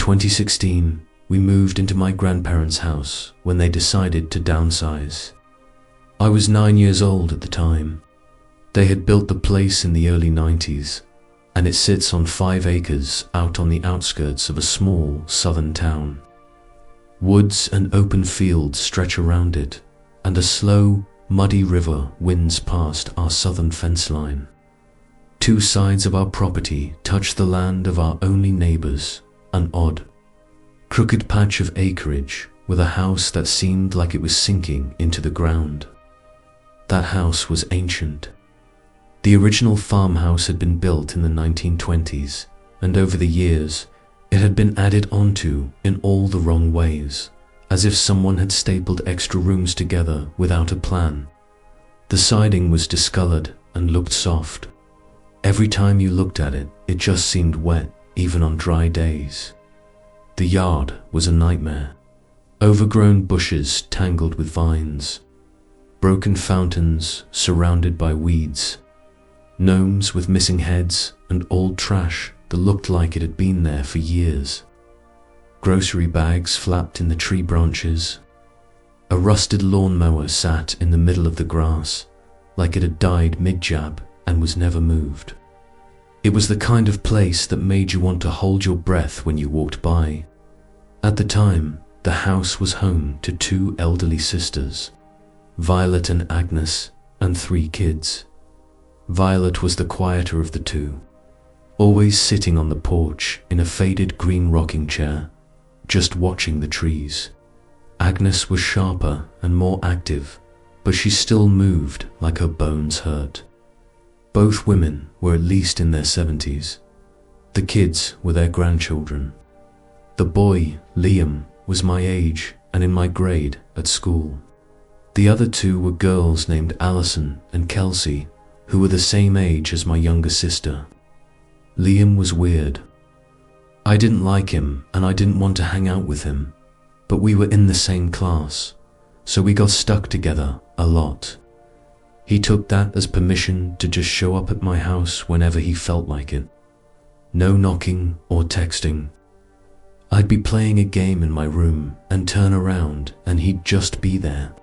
2016, we moved into my grandparents' house when they decided to downsize. I was 9 years old at the time. They had built the place in the early 90s, and it sits on 5 acres out on the outskirts of a small southern town. Woods and open fields stretch around it, and a slow, muddy river winds past our southern fence line. 2 sides of our property touch the land of our only neighbors, an odd, crooked patch of acreage with a house that seemed like it was sinking into the ground. That house was ancient. The original farmhouse had been built in the 1920s, and over the years, it had been added onto in all the wrong ways, as if someone had stapled extra rooms together without a plan. The siding was discolored and looked soft. Every time you looked at it, it just seemed wet, even on dry days. The yard was a nightmare. Overgrown bushes tangled with vines, broken fountains surrounded by weeds, gnomes with missing heads, and old trash that looked like it had been there for years. Grocery bags flapped in the tree branches. A rusted lawnmower sat in the middle of the grass, like it had died mid-jab and was never moved. It was the kind of place that made you want to hold your breath when you walked by. At the time, the house was home to 2 elderly sisters, Violet and Agnes, and 3 kids. Violet was the quieter of the 2, always sitting on the porch in a faded green rocking chair, just watching the trees. Agnes was sharper and more active, but she still moved like her bones hurt. Both women were at least in their 70s. The kids were their grandchildren. The boy, Liam, was my age and in my grade at school. The other 2 were girls named Allison and Kelsey, who were the same age as my younger sister. Liam was weird. I didn't like him and I didn't want to hang out with him, but we were in the same class, so we got stuck together a lot. He took that as permission to just show up at my house whenever he felt like it. No knocking or texting. I'd be playing a game in my room and turn around and he'd just be there.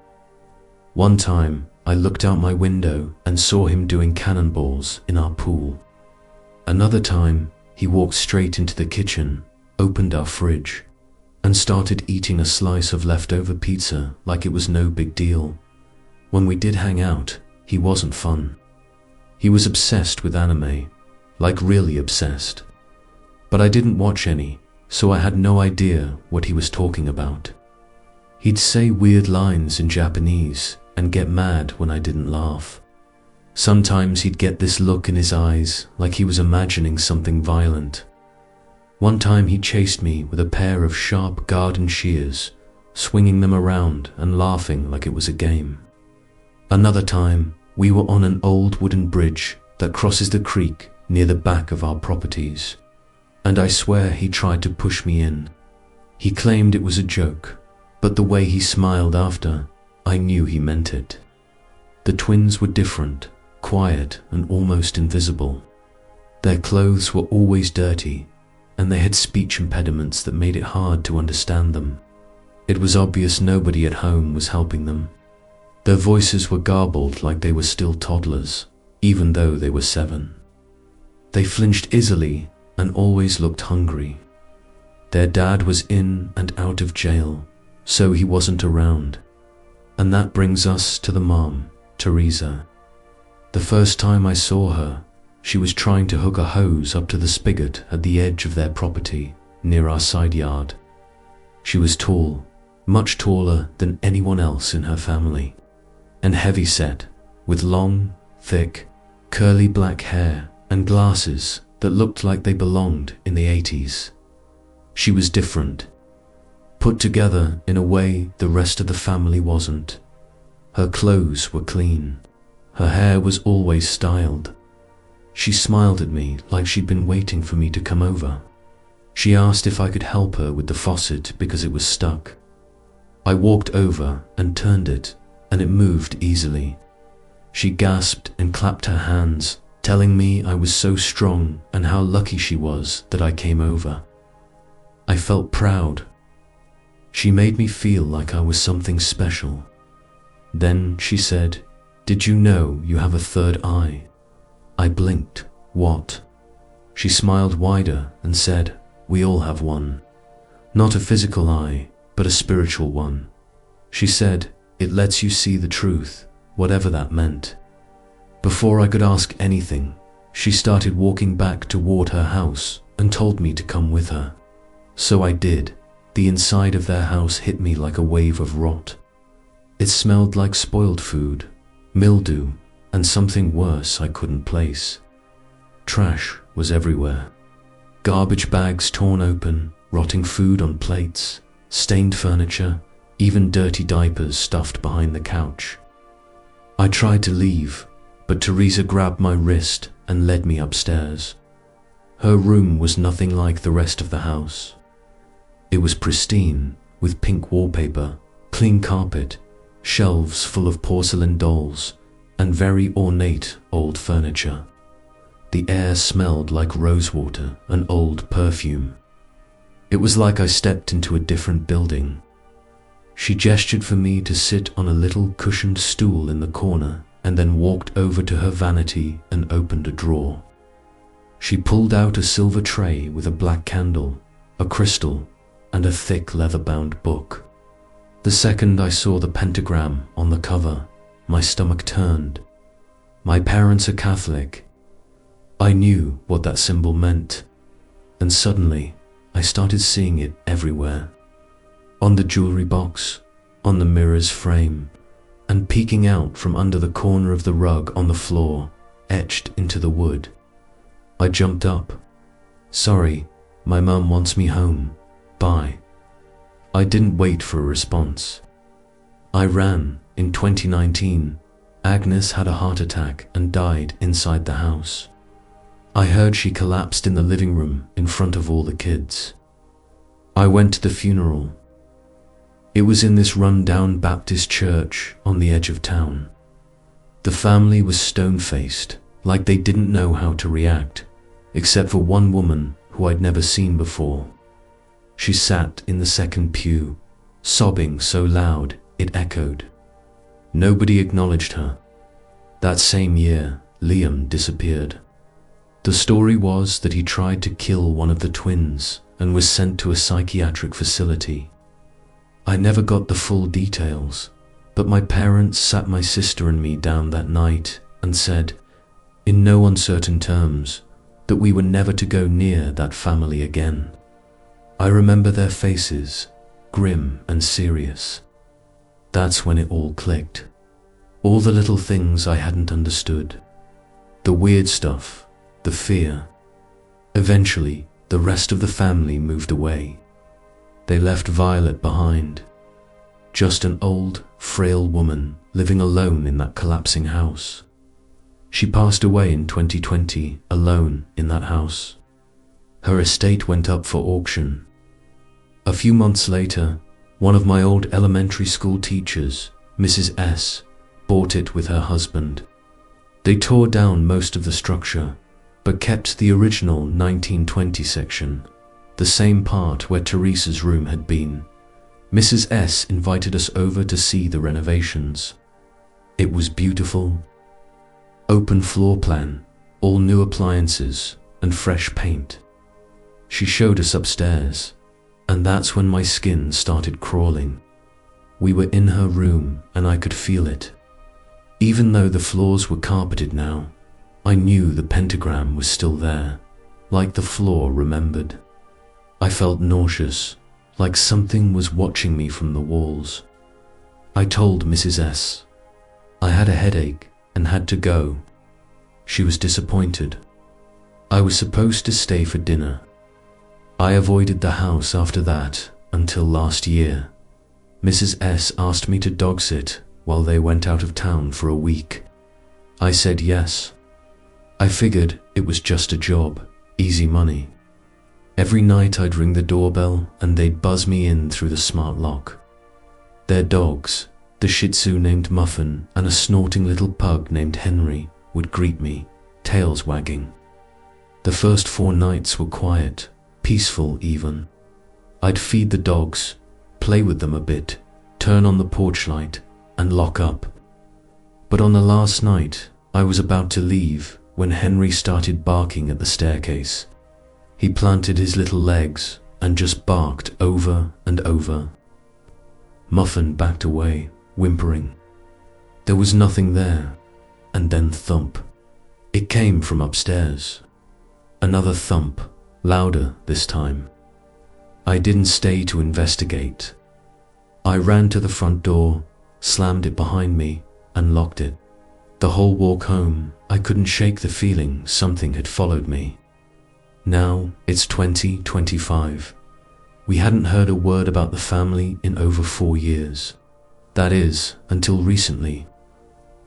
One time, I looked out my window and saw him doing cannonballs in our pool. Another time, he walked straight into the kitchen, opened our fridge, and started eating a slice of leftover pizza like it was no big deal. When we did hang out, he wasn't fun. He was obsessed with anime, like really obsessed. But I didn't watch any, so I had no idea what he was talking about. He'd say weird lines in Japanese and get mad when I didn't laugh. Sometimes he'd get this look in his eyes like he was imagining something violent. One time he chased me with a pair of sharp garden shears, swinging them around and laughing like it was a game. Another time, we were on an old wooden bridge that crosses the creek near the back of our properties, and I swear he tried to push me in. He claimed it was a joke, but the way he smiled after, I knew he meant it. The twins were different, quiet and almost invisible. Their clothes were always dirty, and they had speech impediments that made it hard to understand them. It was obvious nobody at home was helping them. Their voices were garbled like they were still toddlers, even though they were 7. They flinched easily and always looked hungry. Their dad was in and out of jail, so he wasn't around. And that brings us to the mom, Teresa. The first time I saw her, she was trying to hook a hose up to the spigot at the edge of their property, near our side yard. She was tall, much taller than anyone else in her family, and heavy-set, with long, thick, curly black hair and glasses that looked like they belonged in the 80s. She was different, put together in a way the rest of the family wasn't. Her clothes were clean. Her hair was always styled. She smiled at me like she'd been waiting for me to come over. She asked if I could help her with the faucet because it was stuck. I walked over and turned it, and it moved easily. She gasped and clapped her hands, telling me I was so strong and how lucky she was that I came over. I felt proud. She made me feel like I was something special. Then she said, "Did you know you have a third eye?" I blinked. "What?" She smiled wider and said, "We all have one. Not a physical eye, but a spiritual one." She said, "It lets you see the truth, whatever that meant." Before I could ask anything, she started walking back toward her house and told me to come with her. So I did. The inside of their house hit me like a wave of rot. It smelled like spoiled food, mildew, and something worse I couldn't place. Trash was everywhere. Garbage bags torn open, rotting food on plates, stained furniture, even dirty diapers stuffed behind the couch. I tried to leave, but Teresa grabbed my wrist and led me upstairs. Her room was nothing like the rest of the house. It was pristine, with pink wallpaper, clean carpet, shelves full of porcelain dolls, and very ornate old furniture. The air smelled like rosewater and old perfume. It was like I stepped into a different building. She gestured for me to sit on a little cushioned stool in the corner and then walked over to her vanity and opened a drawer. She pulled out a silver tray with a black candle, a crystal, and a thick leather-bound book. The second I saw the pentagram on the cover, my stomach turned. My parents are Catholic. I knew what that symbol meant, and suddenly I started seeing it everywhere. On the jewelry box, on the mirror's frame, and peeking out from under the corner of the rug on the floor, etched into the wood. I jumped up. "Sorry, my mum wants me home. Bye." I didn't wait for a response. I ran. In 2019, Agnes had a heart attack and died inside the house. I heard she collapsed in the living room in front of all the kids. I went to the funeral. It was in this run-down Baptist church on the edge of town. The family was stone-faced, like they didn't know how to react, except for one woman who I'd never seen before. She sat in the second pew, sobbing so loud it echoed. Nobody acknowledged her. That same year, Liam disappeared. The story was that he tried to kill one of the twins and was sent to a psychiatric facility. I never got the full details, but my parents sat my sister and me down that night and said, in no uncertain terms, that we were never to go near that family again. I remember their faces, grim and serious. That's when it all clicked. All the little things I hadn't understood. The weird stuff, the fear. Eventually, the rest of the family moved away. They left Violet behind. Just an old, frail woman living alone in that collapsing house. She passed away in 2020, alone in that house. Her estate went up for auction. A few months later, one of my old elementary school teachers, Mrs. S., bought it with her husband. They tore down most of the structure, but kept the original 1920 section, the same part where Teresa's room had been. Mrs. S. invited us over to see the renovations. It was beautiful. Open floor plan, all new appliances, and fresh paint. She showed us upstairs, and that's when my skin started crawling. We were in her room, and I could feel it. Even though the floors were carpeted now, I knew the pentagram was still there, like the floor remembered. I felt nauseous, like something was watching me from the walls. I told Mrs. S. I had a headache and had to go. She was disappointed. I was supposed to stay for dinner. I avoided the house after that until last year. Mrs. S. asked me to dog sit while they went out of town for a week. I said yes. I figured it was just a job, easy money. Every night I'd ring the doorbell and they'd buzz me in through the smart lock. Their dogs, the Shih Tzu named Muffin and a snorting little pug named Henry, would greet me, tails wagging. The first 4 nights were quiet, peaceful even. I'd feed the dogs, play with them a bit, turn on the porch light, and lock up. But on the last night, I was about to leave when Henry started barking at the staircase. He planted his little legs and just barked over and over. Muffin backed away, whimpering. There was nothing there, and then thump. It came from upstairs. Another thump, louder this time. I didn't stay to investigate. I ran to the front door, slammed it behind me, and locked it. The whole walk home, I couldn't shake the feeling something had followed me. Now it's 2025. We hadn't heard a word about the family in over 4 years. That is, until recently.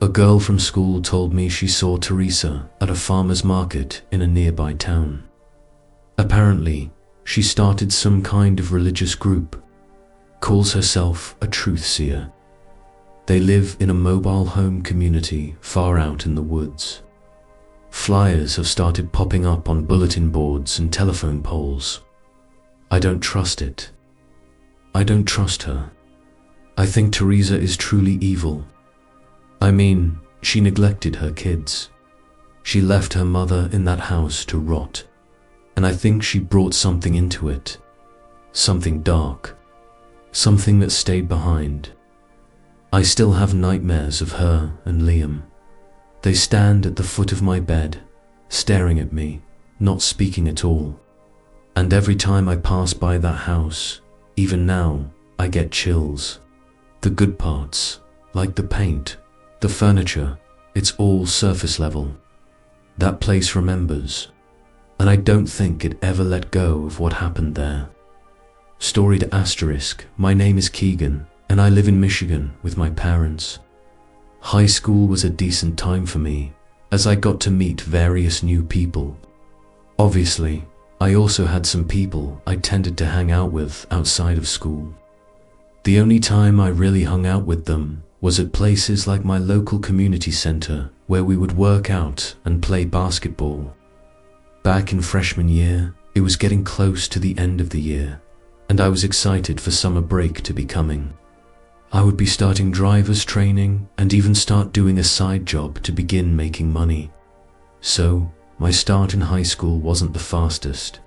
A girl from school told me she saw Teresa at a farmer's market in a nearby town. Apparently, she started some kind of religious group, calls herself a truth seer. They live in a mobile home community far out in the woods. Flyers have started popping up on bulletin boards and telephone poles. I don't trust it. I don't trust her. I think Teresa is truly evil. I mean, she neglected her kids. She left her mother in that house to rot. And I think she brought something into it. Something dark. Something that stayed behind. I still have nightmares of her and Liam. They stand at the foot of my bed, staring at me, not speaking at all. And every time I pass by that house, even now, I get chills. The good parts, like the paint, the furniture, it's all surface level. That place remembers, and I don't think it ever let go of what happened there. Story to asterisk, my name is Keegan, and I live in Michigan with my parents. High school was a decent time for me, as I got to meet various new people. Obviously, I also had some people I tended to hang out with outside of school. The only time I really hung out with them was at places like my local community center, where we would work out and play basketball. Back in freshman year, it was getting close to the end of the year, and I was excited for summer break to be coming. I would be starting driver's training and even start doing a side job to begin making money. So, my start in high school wasn't the fastest.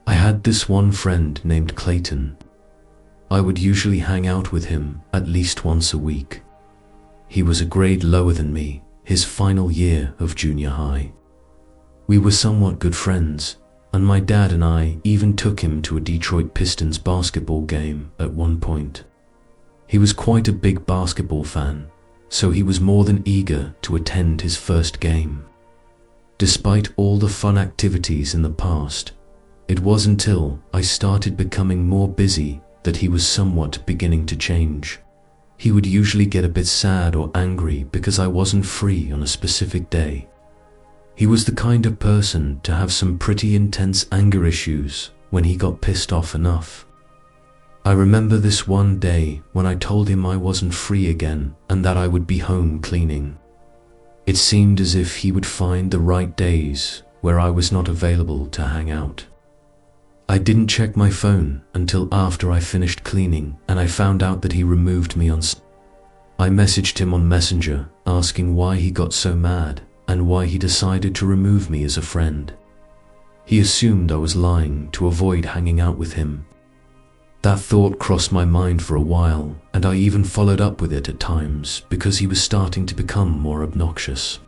I had this one friend named Clayton. I would usually hang out with him at least once a week. He was a grade lower than me, his final year of junior high. We were somewhat good friends, and my dad and I even took him to a Detroit Pistons basketball game at one point. He was quite a big basketball fan, so he was more than eager to attend his first game. Despite all the fun activities in the past, it was until I started becoming more busy that he was somewhat beginning to change. He would usually get a bit sad or angry because I wasn't free on a specific day. He was the kind of person to have some pretty intense anger issues when he got pissed off enough. I remember this one day when I told him I wasn't free again and that I would be home cleaning. It seemed as if he would find the right days where I was not available to hang out. I didn't check my phone until after I finished cleaning, and I found out that he removed me on I messaged him on Messenger asking why he got so mad and why he decided to remove me as a friend. He assumed I was lying to avoid hanging out with him. That thought crossed my mind for a while, and I even followed up with it at times because he was starting to become more obnoxious.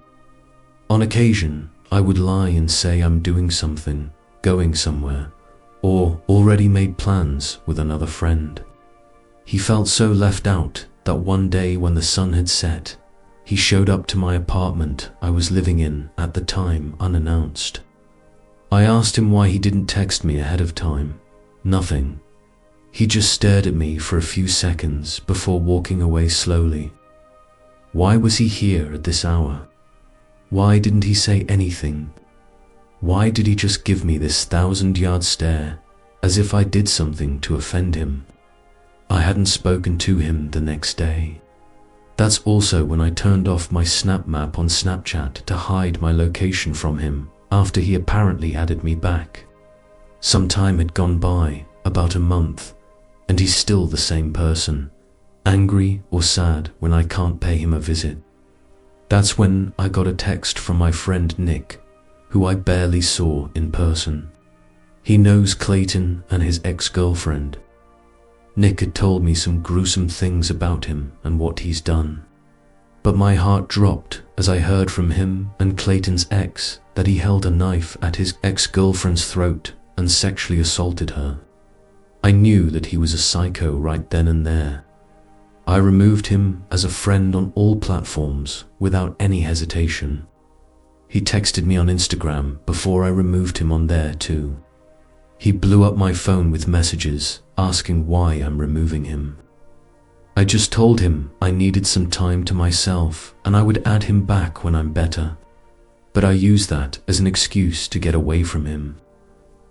On occasion, I would lie and say I'm doing something, going somewhere, or already made plans with another friend. He felt so left out that one day when the sun had set, he showed up to my apartment I was living in at the time unannounced. I asked him why he didn't text me ahead of time. Nothing. He just stared at me for a few seconds before walking away slowly. Why was he here at this hour? Why didn't he say anything? Why did he just give me this 1,000-yard stare, as if I did something to offend him? I hadn't spoken to him the next day. That's also when I turned off my Snap Map on Snapchat to hide my location from him after he apparently added me back. Some time had gone by, about a month, and he's still the same person, angry or sad when I can't pay him a visit. That's when I got a text from my friend Nick, who I barely saw in person. He knows Clayton and his ex-girlfriend. Nick had told me some gruesome things about him and what he's done. But my heart dropped as I heard from him and Clayton's ex that he held a knife at his ex-girlfriend's throat and sexually assaulted her. I knew that he was a psycho right then and there. I removed him as a friend on all platforms without any hesitation. He texted me on Instagram before I removed him on there too. He blew up my phone with messages asking why I'm removing him. I just told him I needed some time to myself and I would add him back when I'm better. But I used that as an excuse to get away from him.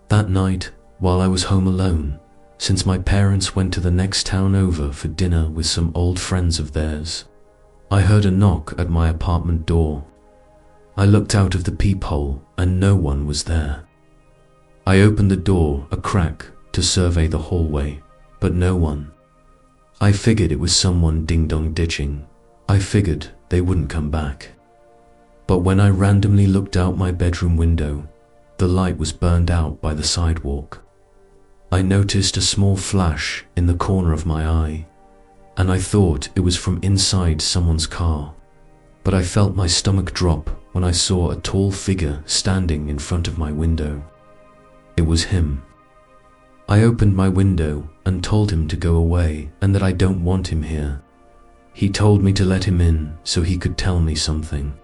That night, while I was home alone, since my parents went to the next town over for dinner with some old friends of theirs, I heard a knock at my apartment door. I looked out of the peephole and no one was there. I opened the door a crack to survey the hallway, but no one. I figured it was someone ding-dong ditching. I figured they wouldn't come back. But when I randomly looked out my bedroom window, the light was burned out by the sidewalk. I noticed a small flash in the corner of my eye, and I thought it was from inside someone's car. But I felt my stomach drop when I saw a tall figure standing in front of my window. It was him. I opened my window and told him to go away and that I don't want him here. He told me to let him in so he could tell me something.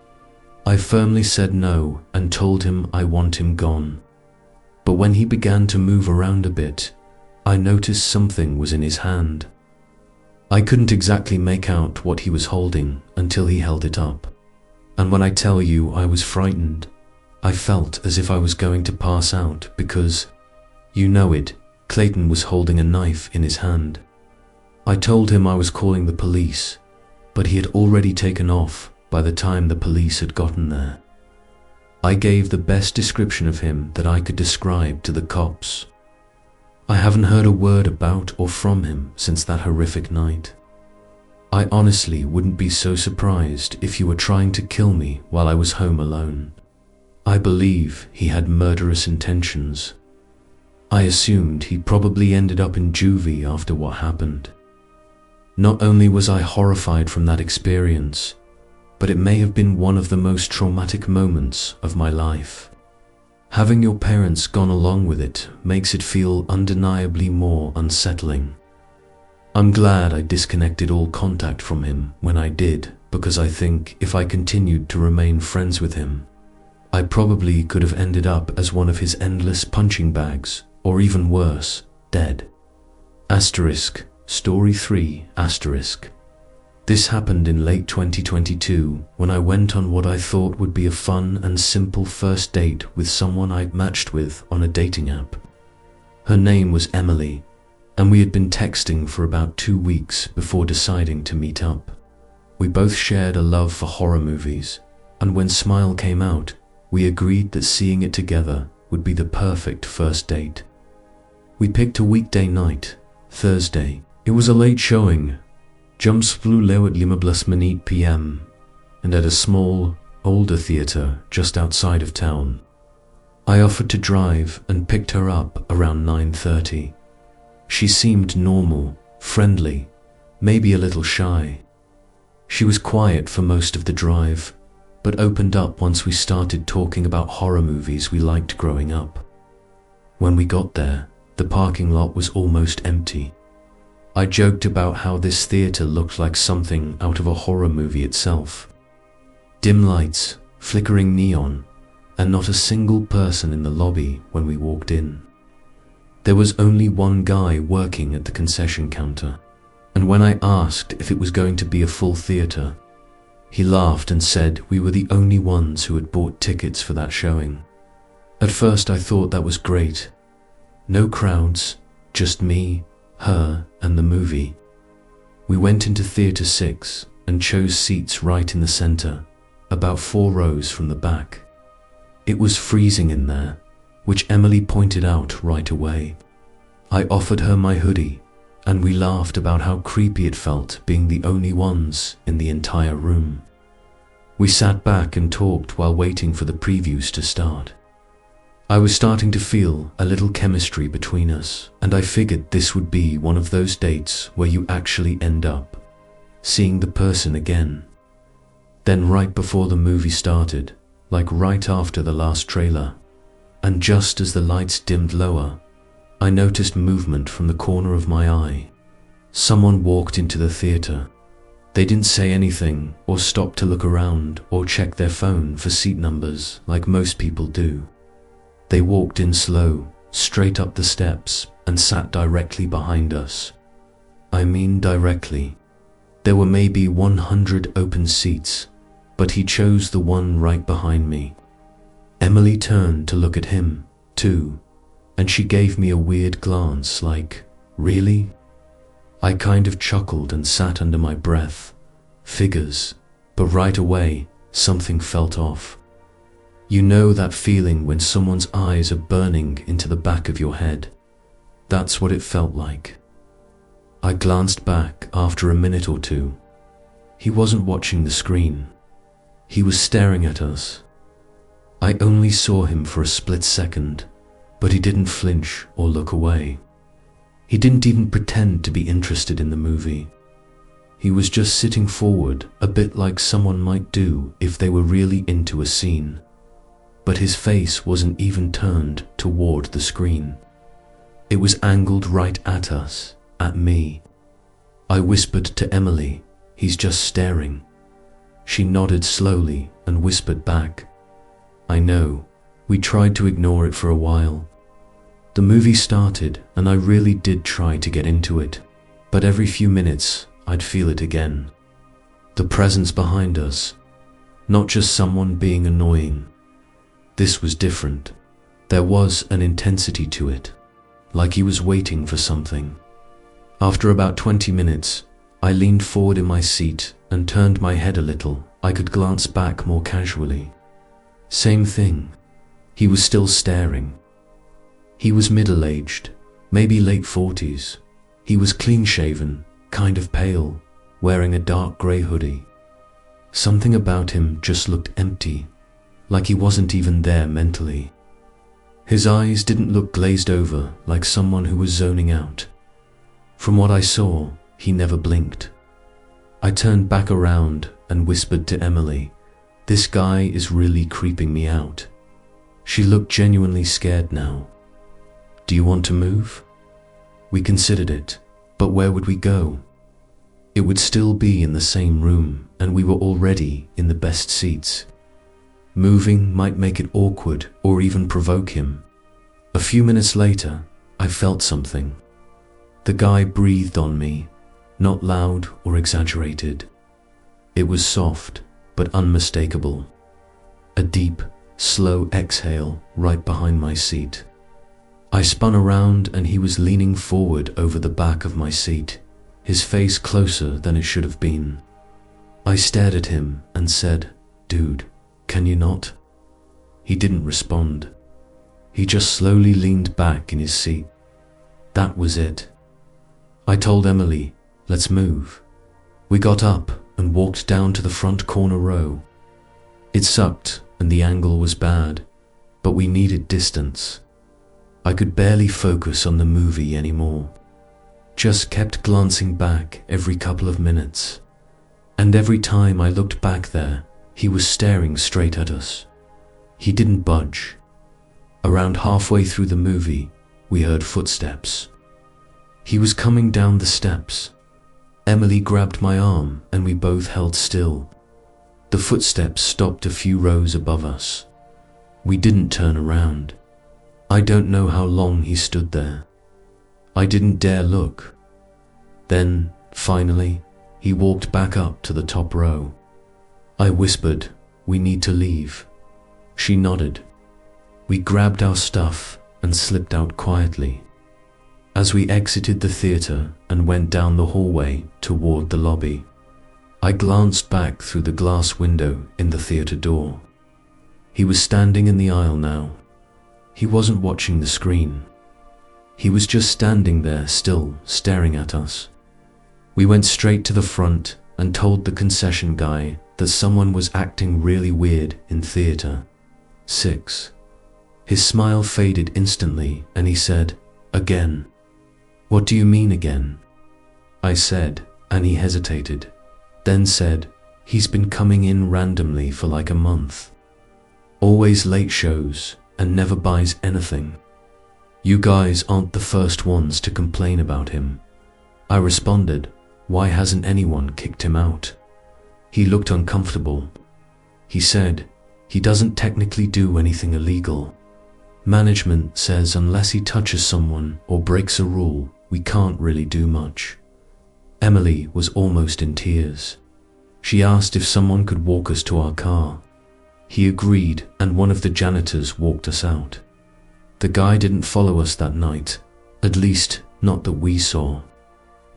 I firmly said no and told him I want him gone. But when he began to move around a bit, I noticed something was in his hand. I couldn't exactly make out what he was holding until he held it up. And when I tell you I was frightened, I felt as if I was going to pass out because, you know it, Clayton was holding a knife in his hand. I told him I was calling the police, but he had already taken off by the time the police had gotten there. I gave the best description of him that I could describe to the cops. I haven't heard a word about or from him since that horrific night. I honestly wouldn't be so surprised if you were trying to kill me while I was home alone. I believe he had murderous intentions. I assumed he probably ended up in juvie after what happened. Not only was I horrified from that experience, but it may have been one of the most traumatic moments of my life. Having your parents gone along with it makes it feel undeniably more unsettling. I'm glad I disconnected all contact from him when I did, because I think if I continued to remain friends with him, I probably could have ended up as one of his endless punching bags, or even worse, dead. Asterisk, Story 3, asterisk. This happened in late 2022 when I went on what I thought would be a fun and simple first date with someone I'd matched with on a dating app. Her name was Emily, and we had been texting for about 2 weeks before deciding to meet up. We both shared a love for horror movies, and when Smile came out, we agreed that seeing it together would be the perfect first date. We picked a weekday night, Thursday. It was a late showing, jumps flew low at 15 p.m, and at a small, older theatre just outside of town. I offered to drive and picked her up around 9:30. She seemed normal, friendly, maybe a little shy. She was quiet for most of the drive, but opened up once we started talking about horror movies we liked growing up. When we got there, the parking lot was almost empty. I joked about how this theatre looked like something out of a horror movie itself. Dim lights, flickering neon, and not a single person in the lobby when we walked in. There was only one guy working at the concession counter, and when I asked if it was going to be a full theatre, he laughed and said we were the only ones who had bought tickets for that showing. At first I thought that was great. No crowds, just me, her, and the movie. We went into Theatre 6 and chose seats right in the center, about 4 rows from the back. It was freezing in there, which Emily pointed out right away. I offered her my hoodie, and we laughed about how creepy it felt being the only ones in the entire room. We sat back and talked while waiting for the previews to start. I was starting to feel a little chemistry between us, and I figured this would be one of those dates where you actually end up seeing the person again. Then right before the movie started, like right after the last trailer, and just as the lights dimmed lower, I noticed movement from the corner of my eye. Someone walked into the theater. They didn't say anything or stop to look around or check their phone for seat numbers like most people do. They walked in slow, straight up the steps, and sat directly behind us. I mean directly. There were maybe 100 open seats, but he chose the one right behind me. Emily turned to look at him, too, and she gave me a weird glance like, "Really?" I kind of chuckled and sat under my breath. Figures. But right away, something felt off. You know that feeling when someone's eyes are burning into the back of your head? That's what it felt like. I glanced back after a minute or two. He wasn't watching the screen. He was staring at us. I only saw him for a split second, but he didn't flinch or look away. He didn't even pretend to be interested in the movie. He was just sitting forward, a bit like someone might do if they were really into a scene. But his face wasn't even turned toward the screen. It was angled right at us, at me. I whispered to Emily, "He's just staring." She nodded slowly and whispered back, "I know." We tried to ignore it for a while. The movie started and I really did try to get into it, but every few minutes I'd feel it again. The presence behind us, not just someone being annoying. This was different. There was an intensity to it, like he was waiting for something. After about 20 minutes, I leaned forward in my seat and turned my head a little. I could glance back more casually. Same thing. He was still staring. He was middle-aged, maybe late 40s. He was clean-shaven, kind of pale, wearing a dark grey hoodie. Something about him just looked empty, like he wasn't even there mentally. His eyes didn't look glazed over like someone who was zoning out. From what I saw, he never blinked. I turned back around and whispered to Emily, "This guy is really creeping me out." She looked genuinely scared now. "Do you want to move?" We considered it, but where would we go? It would still be in the same room, and we were already in the best seats. Moving might make it awkward or even provoke him. A few minutes later, I felt something. The guy breathed on me, not loud or exaggerated. It was soft, but unmistakable. A deep, slow exhale right behind my seat. I spun around and he was leaning forward over the back of my seat, his face closer than it should have been. I stared at him and said, "Dude, can you not?" He didn't respond. He just slowly leaned back in his seat. That was it. I told Emily, "Let's move." We got up and walked down to the front corner row. It sucked and the angle was bad, but we needed distance. I could barely focus on the movie anymore. Just kept glancing back every couple of minutes. And every time I looked back there, he was staring straight at us. He didn't budge. Around halfway through the movie, we heard footsteps. He was coming down the steps. Emily grabbed my arm and we both held still. The footsteps stopped a few rows above us. We didn't turn around. I don't know how long he stood there. I didn't dare look. Then, finally, he walked back up to the top row. I whispered, "We need to leave." She nodded. We grabbed our stuff and slipped out quietly. As we exited the theater and went down the hallway toward the lobby, I glanced back through the glass window in the theater door. He was standing in the aisle now. He wasn't watching the screen. He was just standing there, still staring at us. We went straight to the front and told the concession guy that someone was acting really weird in theater 6. His smile faded instantly and he said, "Again?" "What do you mean again?" I said, and he hesitated, then said, "He's been coming in randomly for like a month. Always late shows and never buys anything. You guys aren't the first ones to complain about him." I responded, "Why hasn't anyone kicked him out?" He looked uncomfortable. He said, "He doesn't technically do anything illegal. Management says unless he touches someone or breaks a rule, we can't really do much." Emily was almost in tears. She asked if someone could walk us to our car. He agreed, and one of the janitors walked us out. The guy didn't follow us that night, at least not that we saw.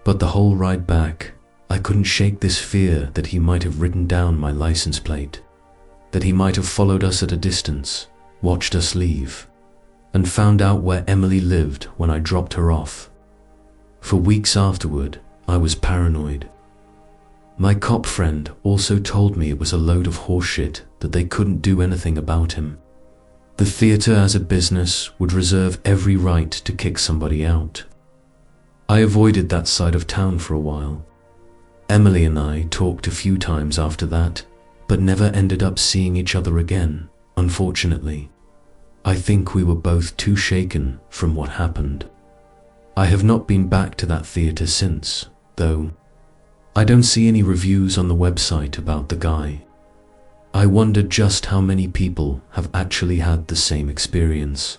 But the whole ride back, I couldn't shake this fear that he might have written down my license plate, that he might have followed us at a distance, watched us leave, and found out where Emily lived when I dropped her off. For weeks afterward, I was paranoid. My cop friend also told me it was a load of horseshit, that they couldn't do anything about him. The theater as a business would reserve every right to kick somebody out. I avoided that side of town for a while. Emily and I talked a few times after that, but never ended up seeing each other again, unfortunately. I think we were both too shaken from what happened. I have not been back to that theater since, though. I don't see any reviews on the website about the guy. I wonder just how many people have actually had the same experience.